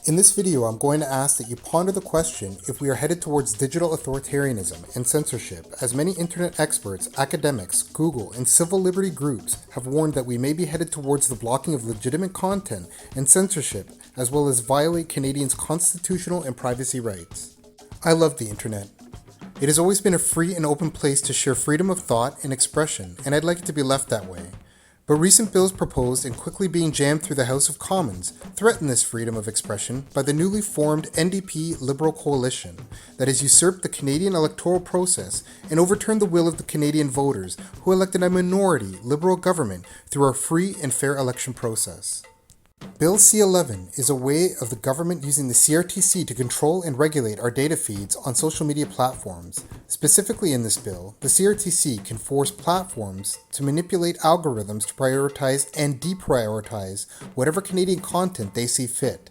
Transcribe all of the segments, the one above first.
In this video, I'm going to ask that you ponder the question if we are headed towards digital authoritarianism and censorship, as many internet experts, academics, Google, and civil liberty groups have warned that we may be headed towards the blocking of legitimate content and censorship, as well as violate Canadians' constitutional and privacy rights. I love the internet. It has always been a free and open place to share freedom of thought and expression, and I'd like it to be left that way. But recent bills proposed and quickly being jammed through the House of Commons threaten this freedom of expression by the newly formed NDP Liberal coalition that has usurped the Canadian electoral process and overturned the will of the Canadian voters who elected a minority Liberal government through our free and fair election process. Bill C-11 is a way of the government using the CRTC to control and regulate our data feeds on social media platforms. Specifically in this bill, the CRTC can force platforms to manipulate algorithms to prioritize and deprioritize whatever Canadian content they see fit.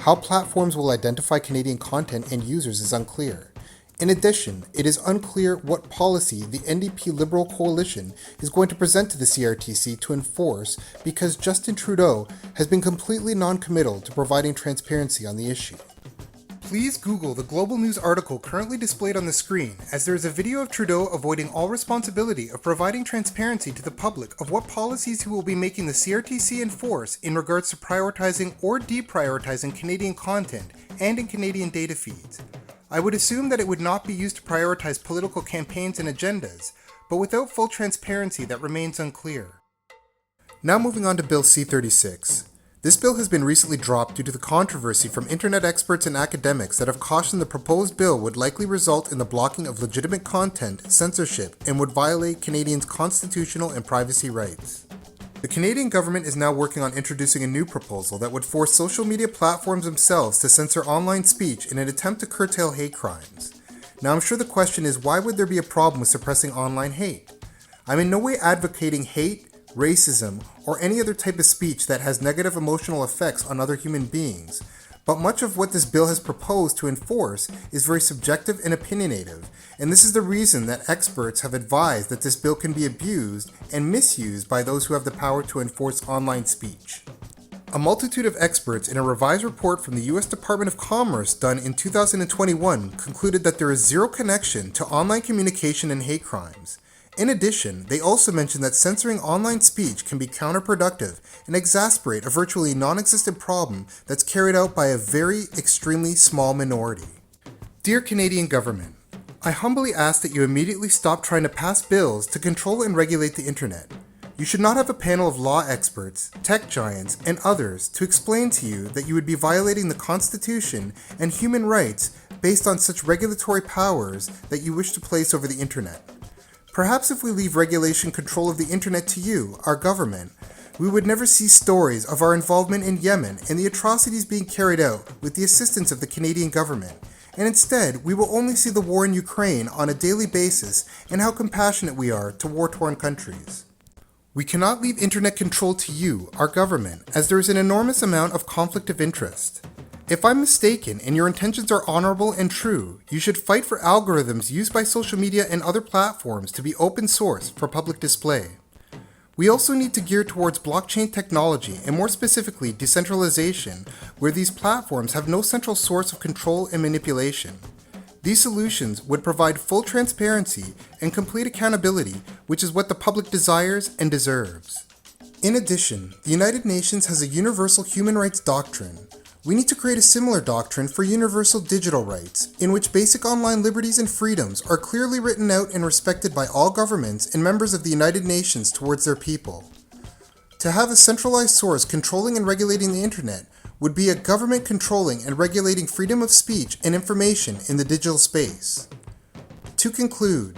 How platforms will identify Canadian content and users is unclear. In addition, it is unclear what policy the NDP Liberal coalition is going to present to the CRTC to enforce because Justin Trudeau has been completely non-committal to providing transparency on the issue. Please Google the Global News article currently displayed on the screen, as there is a video of Trudeau avoiding all responsibility of providing transparency to the public of what policies he will be making the CRTC enforce in regards to prioritizing or deprioritizing Canadian content and in Canadian data feeds. I would assume that it would not be used to prioritize political campaigns and agendas, but without full transparency that remains unclear. Now moving on to Bill C-36. This bill has been recently dropped due to the controversy from internet experts and academics that have cautioned the proposed bill would likely result in the blocking of legitimate content, censorship, and would violate Canadians' constitutional and privacy rights. The Canadian government is now working on introducing a new proposal that would force social media platforms themselves to censor online speech in an attempt to curtail hate crimes. Now I'm sure the question is, why would there be a problem with suppressing online hate? I'm in no way advocating hate, racism, or any other type of speech that has negative emotional effects on other human beings. But much of what this bill has proposed to enforce is very subjective and opinionative, and this is the reason that experts have advised that this bill can be abused and misused by those who have the power to enforce online speech. A multitude of experts in a revised report from the U.S. Department of Commerce done in 2021 concluded that there is zero connection to online communication and hate crimes. In addition, they also mentioned that censoring online speech can be counterproductive and exacerbate a virtually non-existent problem that's carried out by a very extremely small minority. Dear Canadian Government, I humbly ask that you immediately stop trying to pass bills to control and regulate the internet. You should not have a panel of law experts, tech giants, and others to explain to you that you would be violating the Constitution and human rights based on such regulatory powers that you wish to place over the internet. Perhaps if we leave regulation control of the internet to you, our government, we would never see stories of our involvement in Yemen and the atrocities being carried out with the assistance of the Canadian government. And instead, we will only see the war in Ukraine on a daily basis and how compassionate we are to war-torn countries. We cannot leave internet control to you, our government, as there is an enormous amount of conflict of interest. If I'm mistaken and your intentions are honorable and true, you should fight for algorithms used by social media and other platforms to be open source for public display. We also need to gear towards blockchain technology and more specifically decentralization, where these platforms have no central source of control and manipulation. These solutions would provide full transparency and complete accountability, which is what the public desires and deserves. In addition, the United Nations has a universal human rights doctrine. We need to create a similar doctrine for universal digital rights, in which basic online liberties and freedoms are clearly written out and respected by all governments and members of the United Nations towards their people. To have a centralized source controlling and regulating the internet would be a government controlling and regulating freedom of speech and information in the digital space. To conclude,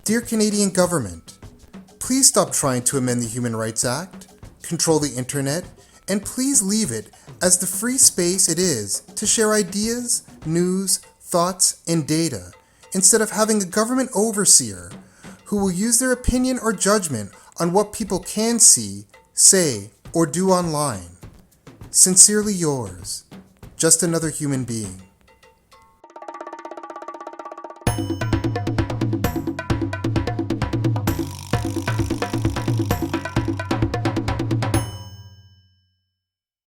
dear Canadian government, please stop trying to amend the Human Rights Act, control the internet, and please leave it as the free space it is to share ideas, news, thoughts, and data, instead of having a government overseer who will use their opinion or judgment on what people can see, say, or do online. Sincerely yours, just another human being.